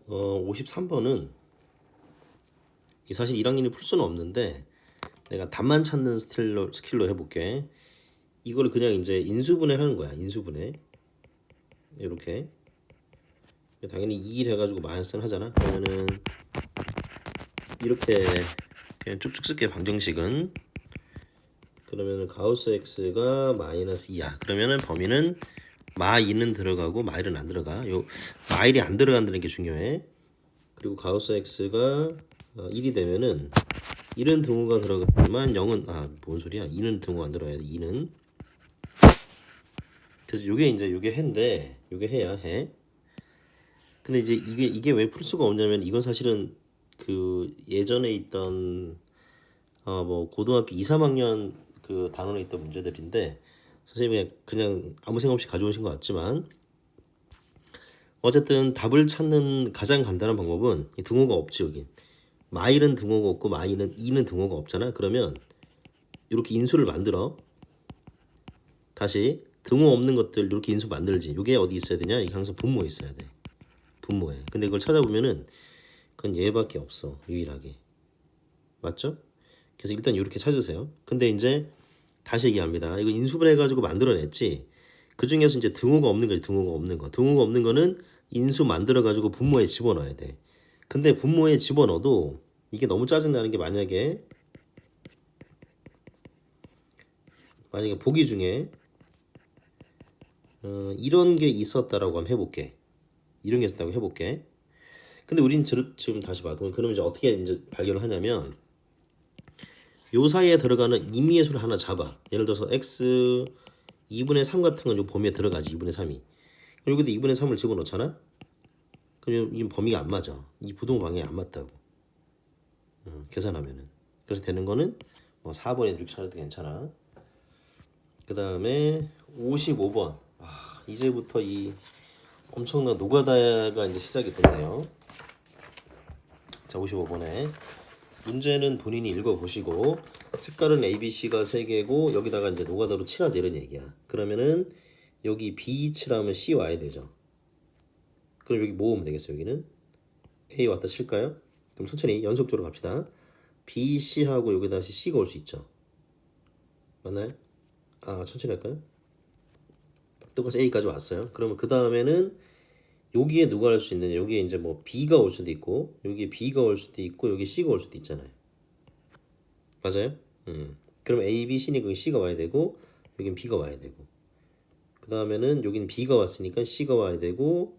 53번은 사실 1학년이 풀 수는 없는데 내가 답만 찾는 스킬로 해볼게. 이걸 그냥 이제 인수분해 하는 거야. 인수분해. 이렇게. 당연히 2일 해가지고 마이너스는 하잖아. 그러면은 이렇게 그냥 쭉쭉 쓸게. 방정식은. 그러면은 가우스 x가 마이너스 2야. 그러면은 범위는 마2는 들어가고 마1은 안 들어가. 요 마1이 안 들어간다는 게 중요해. 그리고 가우스 x가 1이 되면은 1은 등호가 들어가지만 0은 뭔 소리야? 2는 등호 안 들어가야 돼. 2는. 그래서 요게 해인데 요게 해야 해. 근데 이제 이게 왜 풀 수가 없냐면 이건 사실은 그 예전에 있던 뭐 고등학교 2, 3학년 그 단원에 있던 문제들인데 선생님이 그냥 아무 생각 없이 가져오신 것 같지만 어쨌든 답을 찾는 가장 간단한 방법은 이 등호가 없지 여기. 마1은 등호가 없고 마2는 2는 등호가 없잖아. 그러면 이렇게 인수를 만들어. 다시 등호 없는 것들 이렇게 인수 만들지. 이게 어디 있어야 되냐? 이게 항상 분모에 있어야 돼. 분모에. 근데 이걸 찾아보면은 그건 얘밖에 없어. 유일하게. 맞죠? 그래서 일단 이렇게 찾으세요. 근데 이제 다시 얘기합니다. 이거 인수분해 해가지고 만들어냈지. 그 중에서 이제 등호가 없는 거지. 등호가 없는 거. 등호가 없는 거는 인수 만들어가지고 분모에 집어넣어야 돼. 근데 분모에 집어넣어도 이게 너무 짜증나는 게 만약에 보기 중에 이런 게 있었다라고 한번 해볼게. 이런 게 있었다고 해볼게. 근데 우린 지금 다시 봐. 그럼 이제 어떻게 이제 발견을 하냐면 요 사이에 들어가는 임의의 수를 하나 잡아. 예를 들어서 x 2분의 3 같은 건 요 범위에 들어가지. 2분의 3이. 여기도 2분의 3을 집어넣잖아. 그럼 이 범위가 안 맞아. 이 부동 방향이 안 맞다고. 계산하면은. 그래서 되는 거는 4번에 이렇게 찾아도 괜찮아. 그 다음에 55번. 이제부터 이 엄청난 노가다가 이제 시작이 됐네요. 자, 55번에 문제는 본인이 읽어보시고 색깔은 A, B, C가 3개고 여기다가 이제 노가다로 칠하자 이런 얘기야. 그러면은 여기 B 칠하면 C 와야 되죠. 그럼 여기 뭐 오면 되겠어요? 여기는 A 왔다 칠까요? 그럼 천천히 연속적으로 갑시다. B, C하고 여기 다시 C가 올 수 있죠. 맞나요? 천천히 할까요? 똑같이 A까지 왔어요. 그러면 그 다음에는 여기에 누가 할 수 있느냐? 여기에 이제 뭐 B가 올 수도 있고 여기에 B가 올 수도 있고 여기 C가 올 수도 있잖아요. 맞아요? 그럼 A, B, C니까 여기 C가 와야 되고 여긴 B가 와야 되고 그 다음에는 여기는 B가 왔으니까 C가 와야 되고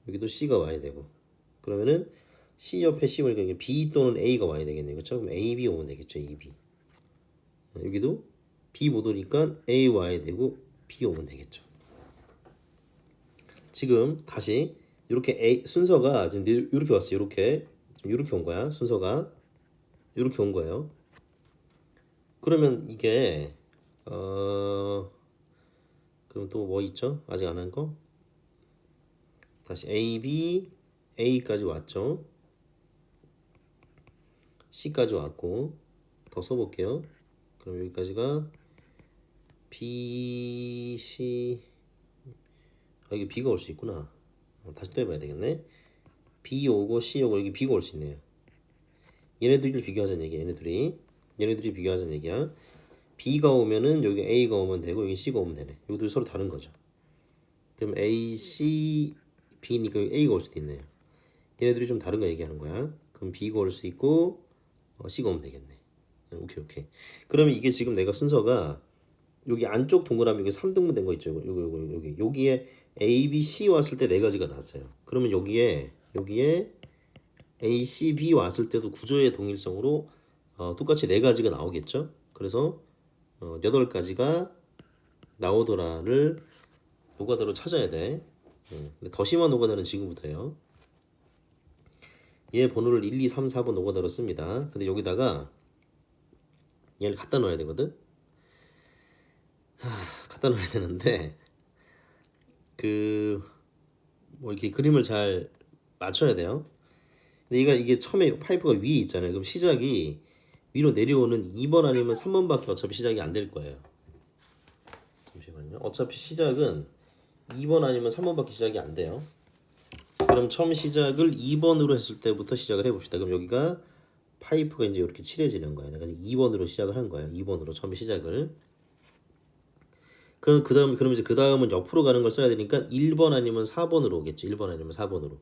여기도 C가 와야 되고 그러면은 C 옆에 C 오니까 B 또는 A가 와야 되겠네요. 그렇죠? 그럼 A, B 오면 되겠죠. A, B. 여기도 B 못 오니까 A 와야 되고 B 오면 되겠죠. 지금 다시 이렇게 A 순서가 지금 이렇게 왔어요. 이렇게 온 거야. 순서가 이렇게 온 거예요. 그러면 이게 그럼 또 뭐 있죠? 아직 안 한 거? 다시 A, B, A까지 왔죠? C까지 왔고 더 써볼게요. 그럼 여기까지가 B, C 여기 B가 올 수 있구나. 다시 또 해봐야 되겠네. B 오고 C 오고 여기 B가 올 수 있네요. 얘네들이 비교하자는 얘기야. 얘네들이 비교하자는 얘기야. B가 오면은 여기 A가 오면 되고 여기 C가 오면 되네. 여기도 서로 다른 거죠. 그럼 A, C, B니까 여기 A가 올 수도 있네요. 얘네들이 좀 다른 거 얘기하는 거야. 그럼 B가 올 수 있고 C가 오면 되겠네. 오케이. 그러면 이게 지금 내가 순서가 여기 안쪽 동그라미 여기 3등분 된 거 있죠. 여기에 A, B, C 왔을 때 4가지가 나왔어요. 그러면 여기에 A, C, B 왔을 때도 구조의 동일성으로 똑같이 4가지가 나오겠죠. 그래서 8가지가 나오더라를 노가다로 찾아야 돼. 근데 더 심한 노가다는 지금부터예요. 얘 번호를 1, 2, 3, 4번 노가다로 씁니다. 근데 여기다가 얘를 갖다 넣어야 되거든. 갖다 넣어야 되는데 뭐 이렇게 그림을 잘 맞춰야 돼요. 근데 이게 처음에 파이프가 위에 있잖아요. 그럼 시작이 위로 내려오는 2번 아니면 3번밖에 어차피 시작이 안 될 거예요. 잠시만요. 어차피 시작은 2번 아니면 3번밖에 시작이 안 돼요. 그럼 처음 시작을 2번으로 했을 때부터 시작을 해봅시다. 그럼 여기가 파이프가 이제 이렇게 칠해지는 거야. 내가 2번으로 시작을 한 거야. 2번으로 처음 시작을. 그럼 이제 그 다음은 옆으로 가는 걸 써야 되니까 1번 아니면 4번으로 오겠지. 1번 아니면 4번으로.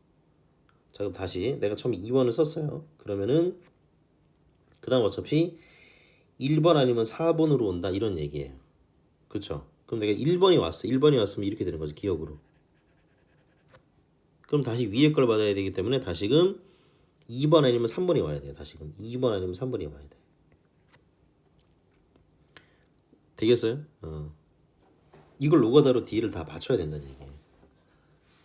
자, 그럼 다시 내가 처음에 2번을 썼어요. 그러면은 그 다음 어차피 1번 아니면 4번으로 온다 이런 얘기예요. 그쵸? 그럼 내가 1번이 왔어. 1번이 왔으면 이렇게 되는 거지. 기억으로. 그럼 다시 위에 걸 받아야 되기 때문에 다시금 2번 아니면 3번이 와야 돼요. 다시금 2번 아니면 3번이 와야 돼. 되겠어요? 이걸 노가다로 D를 다 맞춰야 된다는 얘기예요.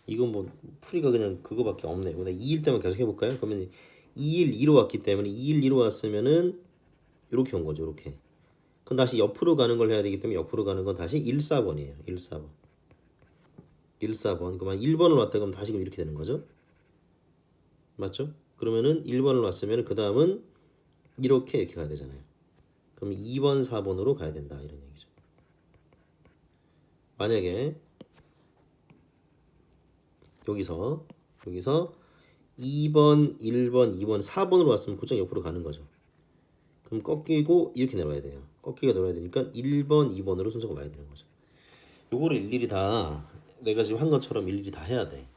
이건 뭐 풀이가 그냥 그거밖에 없네요. 근데 2일 때만 계속 해볼까요? 그러면 2일 2로 왔기 때문에 2일 2로 왔으면은 이렇게 온 거죠. 이렇게. 그럼 다시 옆으로 가는 걸 해야 되기 때문에 옆으로 가는 건 다시 1, 4번이에요. 1, 4번. 1, 4번. 그러면 1번을 왔다 그러면 다시 이렇게 되는 거죠. 맞죠? 그러면은 1번을 왔으면 그 다음은 이렇게 가야 되잖아요. 그럼 2번, 4번으로 가야 된다 이런 얘기죠. 만약에 여기서 2번, 1번, 2번, 4번으로 왔으면 곧장 옆으로 가는 거죠. 그럼 꺾이고 이렇게 내려와야 돼요. 꺾기가 내려와야 되니까 1번, 2번으로 순서가 와야 되는 거죠. 요거를 일일이 다 내가 지금 한 것처럼 일일이 다 해야 돼.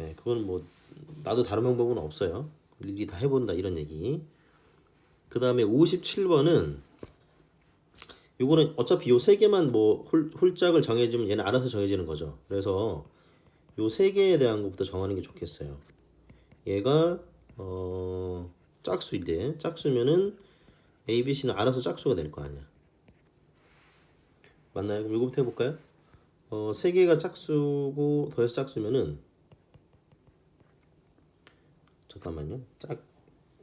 예, 그건 뭐 나도 다른 방법은 없어요. 일일이 다 해본다 이런 얘기. 그 다음에 57번은 요거는 어차피 요 세 개만 뭐 홀짝을 정해주면 얘는 알아서 정해지는 거죠. 그래서 요 세 개에 대한 것부터 정하는 게 좋겠어요. 얘가 짝수인데 짝수면은 A, B, C는 알아서 짝수가 될 거 아니야. 맞나요? 그럼 이거부터 해볼까요? 세 개가 짝수고 더해서 짝수면은 잠깐만요.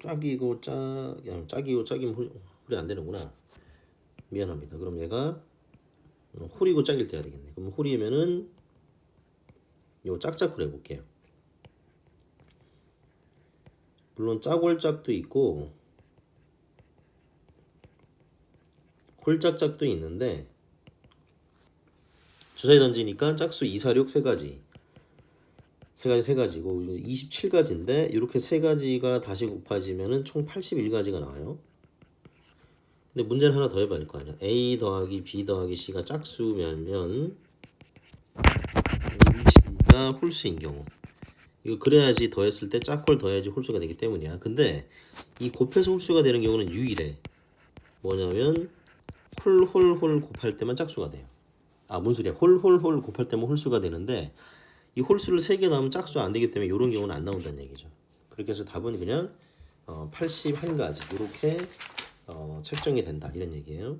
짝이고 짝이면 홀이 안 되는구나. 미안합니다. 그럼 얘가 홀이고 짝일 때 해야 되겠네. 그럼 홀이면은 요 짝짝으로 해볼게요. 물론 짝홀짝도 있고 홀짝짝도 있는데 저자에 던지니까 짝수 2, 4, 6 세 가지고 27가지인데 이렇게 세 가지가 다시 곱해지면은 총 81가지가 나와요. 근데 문제는 하나 더 해봐야 될 거 아니야. A 더하기 B 더하기 C가 짝수면 C가 홀수인 경우 이거 그래야지 더했을 때 짝홀 더해야지 홀수가 되기 때문이야. 근데 이 곱해서 홀수가 되는 경우는 유일해. 뭐냐면 홀 곱할 때만 짝수가 돼요. 뭔 소리야? 홀 곱할 때만 홀수가 되는데 이 홀수를 3개 넣으면 짝수 안 되기 때문에 이런 경우는 안 나온다는 얘기죠. 그렇게 해서 답은 그냥 81가지 이렇게 책정이 된다 이런 얘기예요.